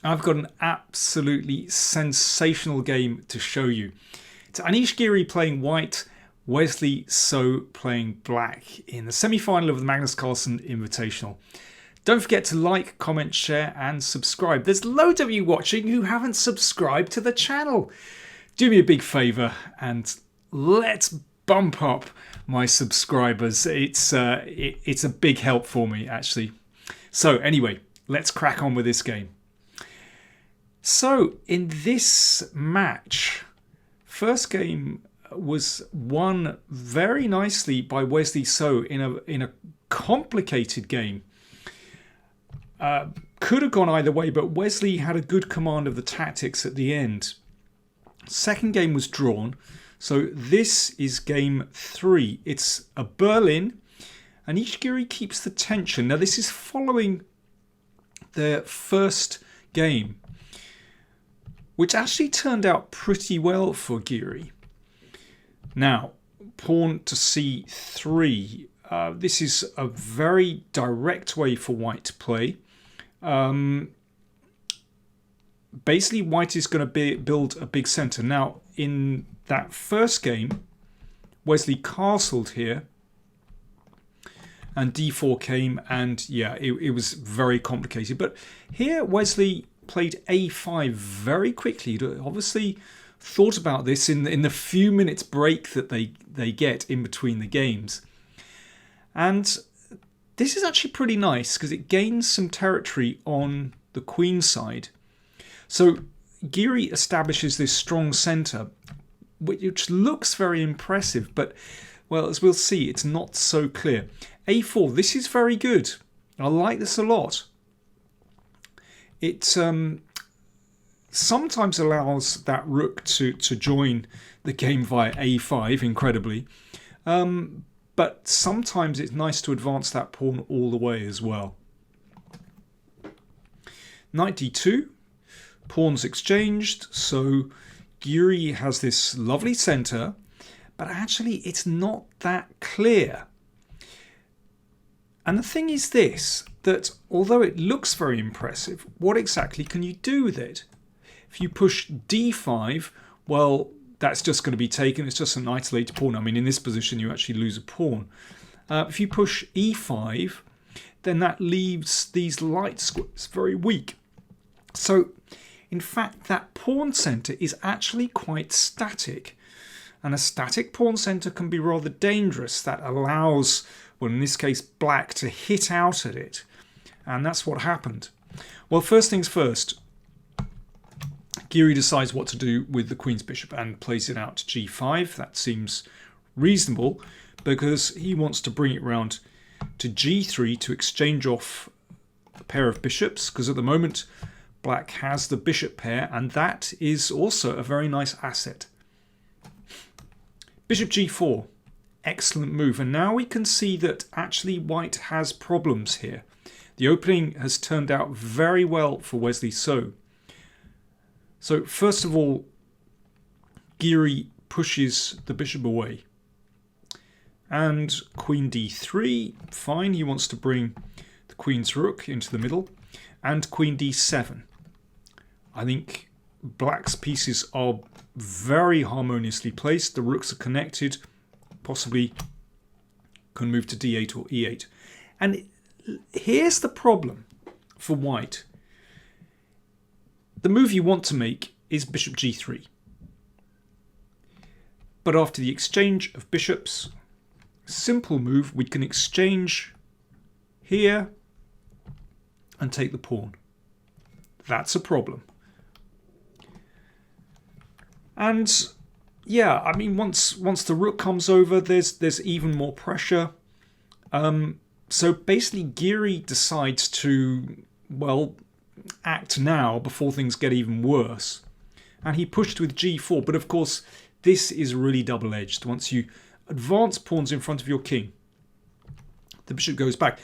I've got an absolutely sensational game to show you. It's Anish Giri playing white, Wesley So playing black in the semi-final of the Magnus Carlsen Invitational. Don't forget to like, comment, share and subscribe. There's loads of you watching who haven't subscribed to the channel. Do me a big favour and let's bump up my subscribers. It's a big help for me, actually. So anyway, let's crack on with this game. So in this match, first game was won very nicely by Wesley So in a complicated game. Could have gone either way, but Wesley had a good command of the tactics at the end. Second game was drawn, so this is game 3. It's a Berlin. Anish Giri keeps the tension. Now this is following their first game, which actually turned out pretty well for Giri. Now, pawn to c3. This is a very direct way for white to play. Basically, white is going to build a big centre. Now, in that first game, Wesley castled here, and d4 came, and yeah, it was very complicated. But here, Wesley played a5 very quickly. He obviously thought about this in the few minutes break that they get in between the games. And this is actually pretty nice because it gains some territory on the queen side. So Giri establishes this strong centre, which looks very impressive, but well, as we'll see, it's not so clear. a4, this is very good. I like this a lot. It sometimes allows that rook to join the game via a5, incredibly. But sometimes it's nice to advance that pawn all the way as well. Knight d2, pawns exchanged, so Giri has this lovely centre, but actually it's not that clear. And the thing is this, that although it looks very impressive, what exactly can you do with it? If you push d5, well, that's just going to be taken. It's just an isolated pawn. I mean, in this position, you actually lose a pawn. If you push e5, then that leaves these light squares very weak. So, in fact, that pawn centre is actually quite static. And a static pawn centre can be rather dangerous. That allows, well, in this case, black to hit out at it. And that's what happened. Well, first things first. Giri decides what to do with the queen's bishop and plays it out to g5. That seems reasonable because he wants to bring it round to g3 to exchange off a pair of bishops, because at the moment black has the bishop pair, and that is also a very nice asset. Bishop g4, excellent move, and now we can see that actually white has problems here. The opening has turned out very well for Wesley So. So first of all, Giri pushes the bishop away. And queen d3, fine, he wants to bring the queen's rook into the middle. And queen d7. I think black's pieces are very harmoniously placed. The rooks are connected, possibly can move to d8 or e8. And here's the problem for white. The move you want to make is bishop g3. But after the exchange of bishops, simple move, we can exchange here and take the pawn. That's a problem. And yeah, I mean, once the rook comes over, there's even more pressure. So basically Giri decides to, well, act now before things get even worse. And he pushed with g4, but of course this is really double-edged. Once you advance pawns in front of your king, the bishop goes back.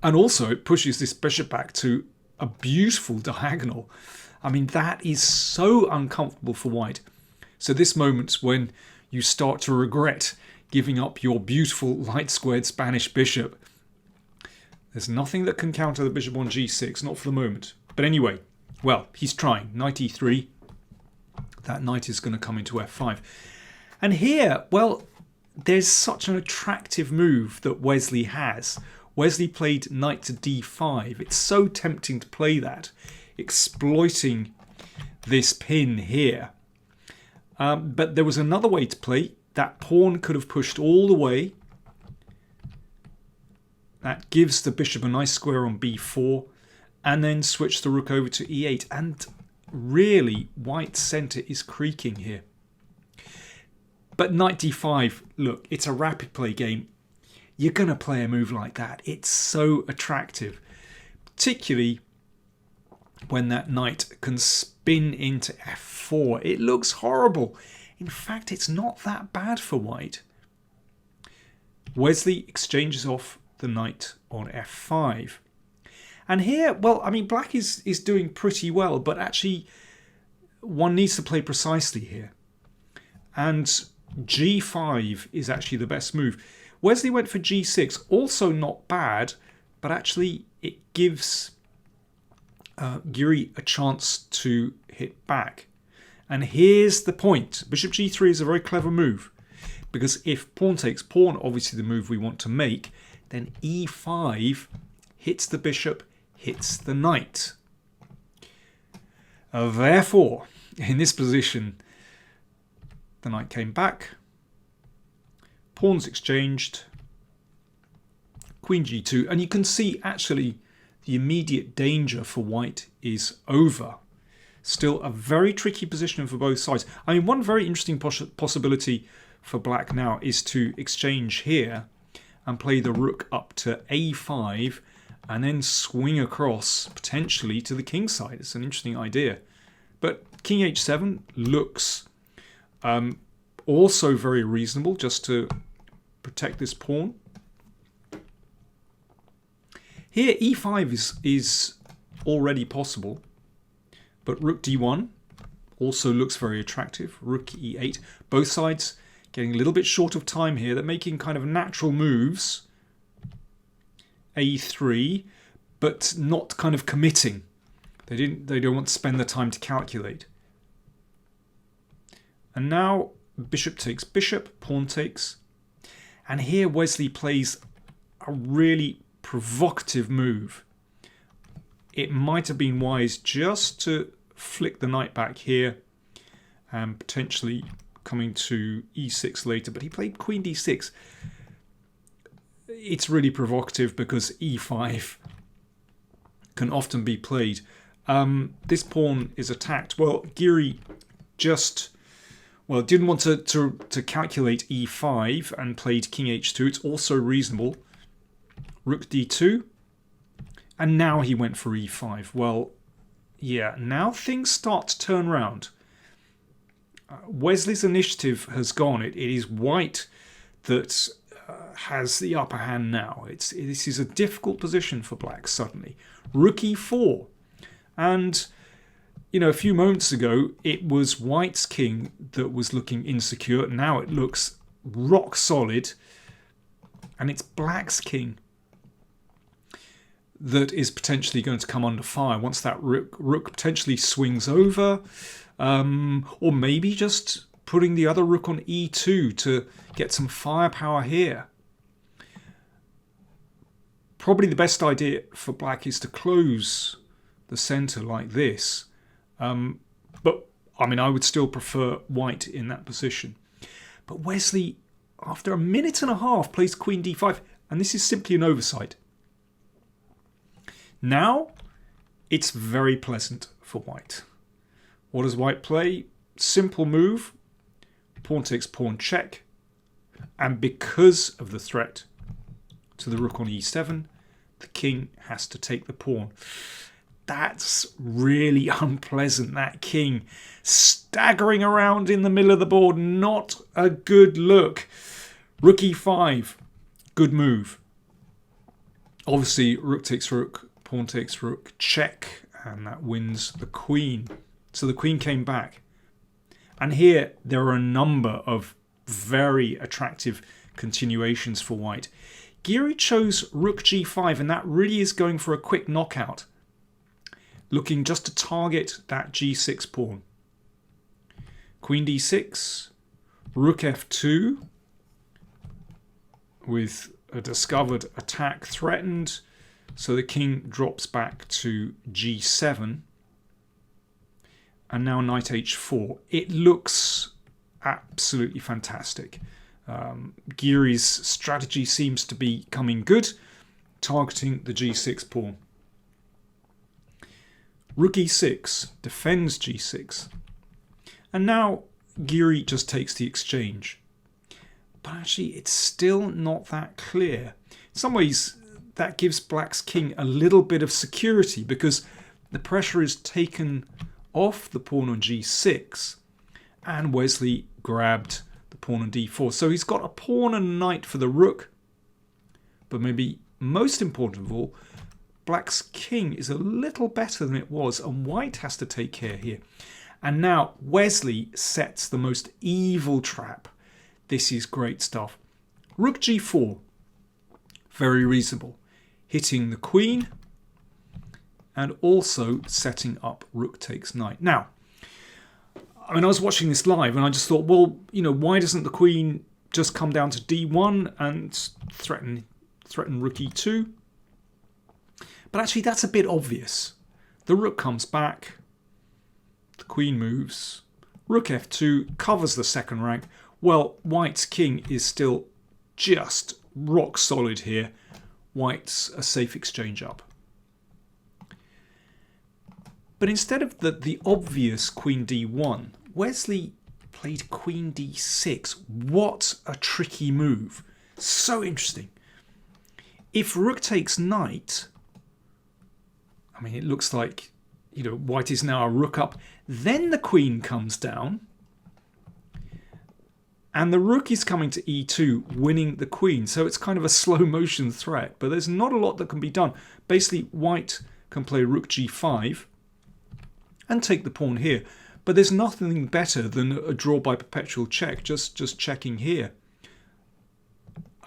And also it pushes this bishop back to a beautiful diagonal. I mean, that is so uncomfortable for white. So this moment's when you start to regret giving up your beautiful light squared Spanish bishop. There's nothing that can counter the bishop on g6, not for the moment. But anyway, Well, he's trying. Knight e3. That knight is going to come into f5. And here, well, there's such an attractive move that Wesley has. Wesley played knight to d5. It's so tempting to play that, exploiting this pin here. But there was another way to play. That pawn could have pushed all the way. That gives the bishop a nice square on b4, and then switch the rook over to e8. And really, white's centre is creaking here. But knight d5, look, it's a rapid play game. You're going to play a move like that. It's so attractive, particularly when that knight can spin into f4. It looks horrible. In fact, it's not that bad for white. Wesley exchanges off the knight on f5. And here, well, I mean, black is doing pretty well, but actually one needs to play precisely here. And g5 is actually the best move. Wesley went for g6, also not bad, but actually it gives Giri a chance to hit back. And here's the point. Bishop g3 is a very clever move, because if pawn takes pawn, obviously the move we want to make, then e5 hits the bishop, hits the knight. Therefore, in this position, the knight came back, pawns exchanged, queen g2, and you can see actually the immediate danger for white is over. Still a very tricky position for both sides. I mean, one very interesting possibility for black now is to exchange here and play the rook up to a5 and then swing across potentially to the king side. It's an interesting idea. But king h7 looks also very reasonable, just to protect this pawn. Here e5 is already possible, but rook d1 also looks very attractive. Rook e8. Both sides getting a little bit short of time here. They're making kind of natural moves. a3, but not kind of committing. They don't want to spend the time to calculate. And now bishop takes bishop, pawn takes. And here Wesley plays a really provocative move. It might have been wise just to flick the knight back here and potentially coming to e6 later, but he played queen d6. It's really provocative because e5 can often be played. This pawn is attacked. Well, Giri just didn't want to calculate e5 and played king h2. It's also reasonable. Rook d2, and now he went for e5. Well, yeah, now things start to turn around. Wesley's initiative has gone. It is white that has the upper hand now. This is a difficult position for black suddenly. Rook e4, and you know, a few moments ago it was white's king that was looking insecure. Now it looks rock solid, and it's black's king that is potentially going to come under fire once that rook potentially swings over, or maybe just putting the other rook on e2 to get some firepower here. Probably the best idea for black is to close the center like this, but I mean, I would still prefer white in that position. But Wesley, after a minute and a half, plays queen d5, and this is simply an oversight. Now, it's very pleasant for white. What does white play? Simple move. Pawn takes pawn check. And because of the threat to the rook on e7, the king has to take the pawn. That's really unpleasant. That king staggering around in the middle of the board. Not a good look. Rook e5. Good move. Obviously, rook takes rook. Pawn takes rook, check, and that wins the queen. So the queen came back. And here there are a number of very attractive continuations for white. Giri chose rook g5, and that really is going for a quick knockout. looking just to target that g6 pawn. Queen d6, rook f2 with a discovered attack threatened, so the king drops back to g7, and now knight h4. It looks absolutely fantastic. Giri's strategy seems to be coming good, targeting the g6 pawn. Rook e6 defends g6, and now Giri just takes the exchange. But actually it's still not that clear. In some ways that gives black's king a little bit of security, because the pressure is taken off the pawn on g6, and Wesley grabbed the pawn on d4. So he's got a pawn and a knight for the rook, but maybe most important of all, black's king is a little better than it was, and white has to take care here. And now Wesley sets the most evil trap. This is great stuff. Rook g4, very reasonable, hitting the queen and also setting up rook takes knight. Now, I mean, I was watching this live and I just thought, well, you know, why doesn't the queen just come down to d1 and threaten rook e2? But actually that's a bit obvious. The rook comes back, the queen moves, rook f2 covers the second rank. Well, white's king is still just rock solid here. White's a safe exchange up. But instead of the obvious queen d1, Wesley played queen d6. What a tricky move. So interesting. If rook takes knight, I mean, it looks like, you know, white is now a rook up. Then the queen comes down, and the rook is coming to e2, winning the queen. So it's kind of a slow motion threat, but there's not a lot that can be done. Basically, white can play rook g5 and take the pawn here. But there's nothing better than a draw by perpetual check, just checking here.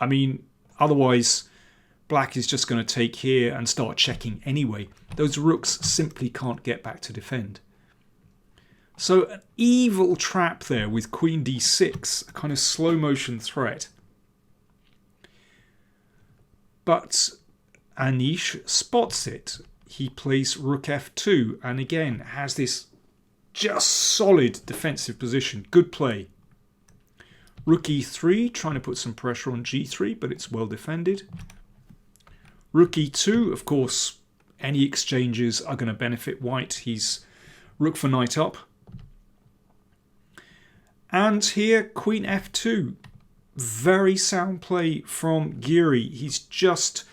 I mean, otherwise black is just going to take here and start checking anyway. Those rooks simply can't get back to defend. So an evil trap there with queen d6, a kind of slow motion threat. But Anish spots it. He plays rook f2 and again has this just solid defensive position. Good play. Rook e3, trying to put some pressure on g3, but it's well defended. Rook e2, of course, any exchanges are going to benefit white. He's rook for knight up. And here, queen f2. Very sound play from Giri. He's just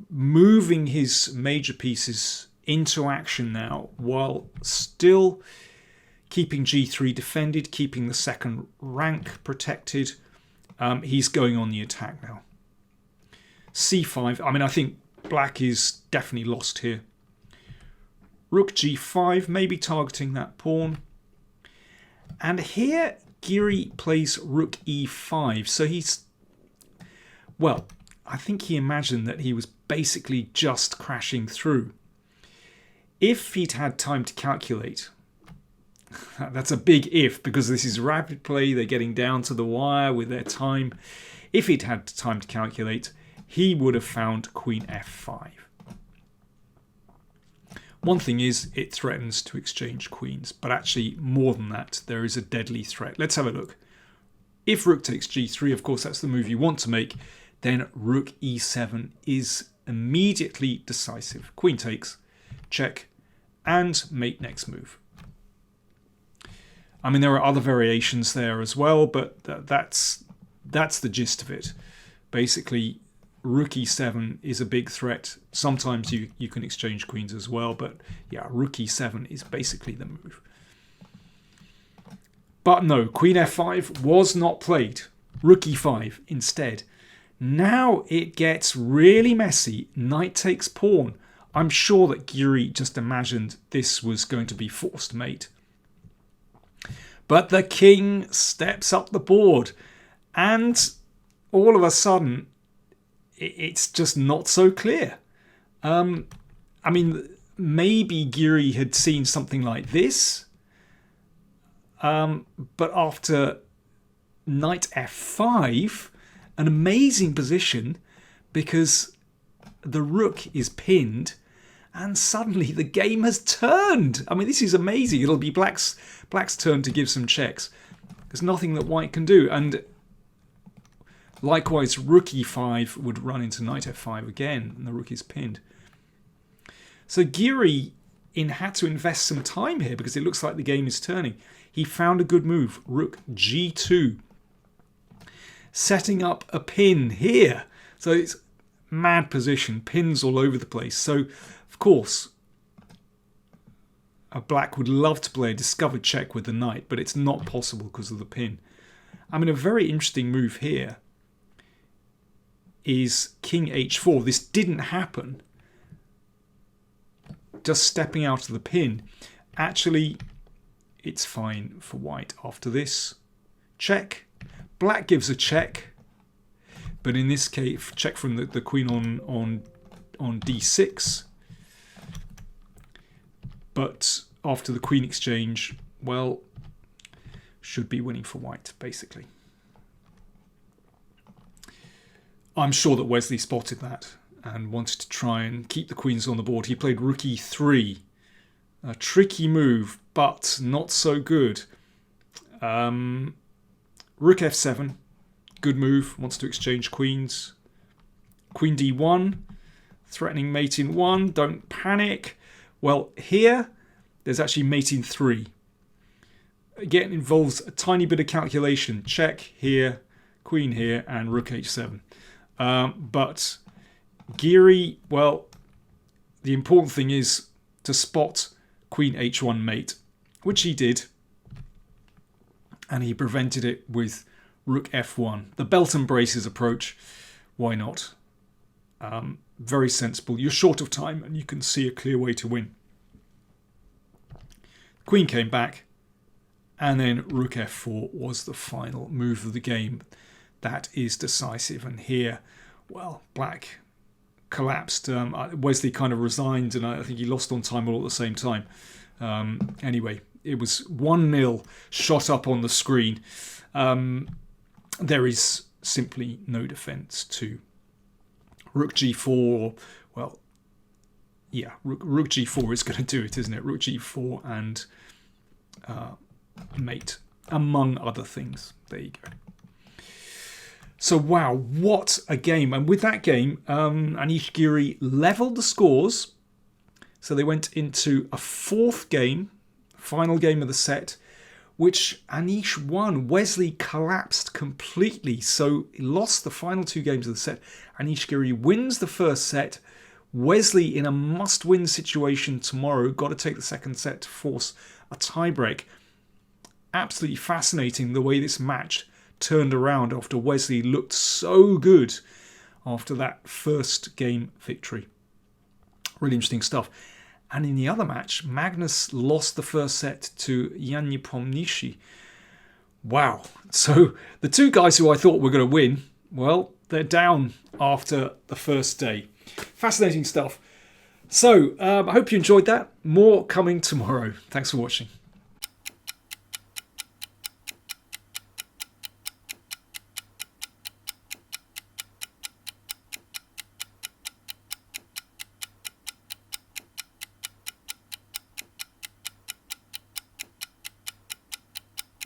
moving his major pieces into action now, while still keeping g3 defended, keeping the second rank protected. He's going on the attack now. c5. I mean, I think black is definitely lost here. Rook g5, maybe targeting that pawn. And here, Giri plays rook e5. So he's, well, I think he imagined that he was basically just crashing through. If he'd had time to calculate, that's a big if, because this is rapid play, they're getting down to the wire with their time. If he'd had time to calculate, he would have found queen f5. One thing is, it threatens to exchange queens, but actually more than that, there is a deadly threat. Let's have a look. If rook takes g3, of course that's the move you want to make, then rook e7 is immediately decisive. Queen takes, check, and mate next move. I mean, there are other variations there as well, but that's the gist of it. Basically, rook e7 is a big threat. Sometimes you can exchange queens as well, but yeah, rook e7 is basically the move. But no, queen f5 was not played. Rook e5 instead. Now it gets really messy. Knight takes pawn. I'm sure that Giri just imagined this was going to be forced mate. But the king steps up the board, and all of a sudden it's just not so clear. I mean, maybe Giri had seen something like this. But after knight f5, an amazing position because the rook is pinned and suddenly the game has turned. I mean, this is amazing. It'll be black's turn to give some checks. There's nothing that white can do. And likewise, rook e5 would run into knight f5 again, and the rook is pinned. So Giri had to invest some time here because it looks like the game is turning. He found a good move, rook g2, setting up a pin here. So it's mad position, pins all over the place. So, of course, a black would love to play a discovered check with the knight, but it's not possible because of the pin. I mean, a very interesting move here is king h4. This didn't happen. Just stepping out of the pin. Actually, it's fine for white after this. Check. Black gives a check. But in this case, check from the queen on d6. But after the queen exchange, well, should be winning for white, basically. I'm sure that Wesley spotted that and wanted to try and keep the queens on the board. He played rook e3. A tricky move, but not so good. Rook f7. Good move. Wants to exchange queens. Queen d1. Threatening mate in 1. Don't panic. Well, here, there's actually mate in 3. Again, involves a tiny bit of calculation. Check here, queen here, and rook h7. But Giri, well, the important thing is to spot queen h1 mate, which he did. And he prevented it with rook f1. The belt and braces approach, why not? Very sensible. You're short of time and you can see a clear way to win. Queen came back, and then rook f4 was the final move of the game. That is decisive. And here, well, black collapsed. Wesley kind of resigned, and I think he lost on time all at the same time. Anyway, it was 1-0 shot up on the screen. There is simply no defence to rook g4. Well, yeah, rook g4 is going to do it, isn't it? Rook g4 and mate, among other things. There you go. So, wow, what a game. And with that game, Anish Giri levelled the scores. So they went into a fourth game, final game of the set, which Anish won. Wesley collapsed completely. So he lost the final 2 games of the set. Anish Giri wins the first set. Wesley, in a must-win situation tomorrow, got to take the second set to force a tiebreak. Absolutely fascinating the way this match turned around after Wesley looked so good after that first game victory. Really interesting stuff. And in the other match, Magnus lost the first set to Yanyapomnishi. Wow. So the 2 guys who I thought were going to win, well, they're down after the first day. Fascinating stuff. So I hope you enjoyed that. More coming tomorrow. Thanks for watching.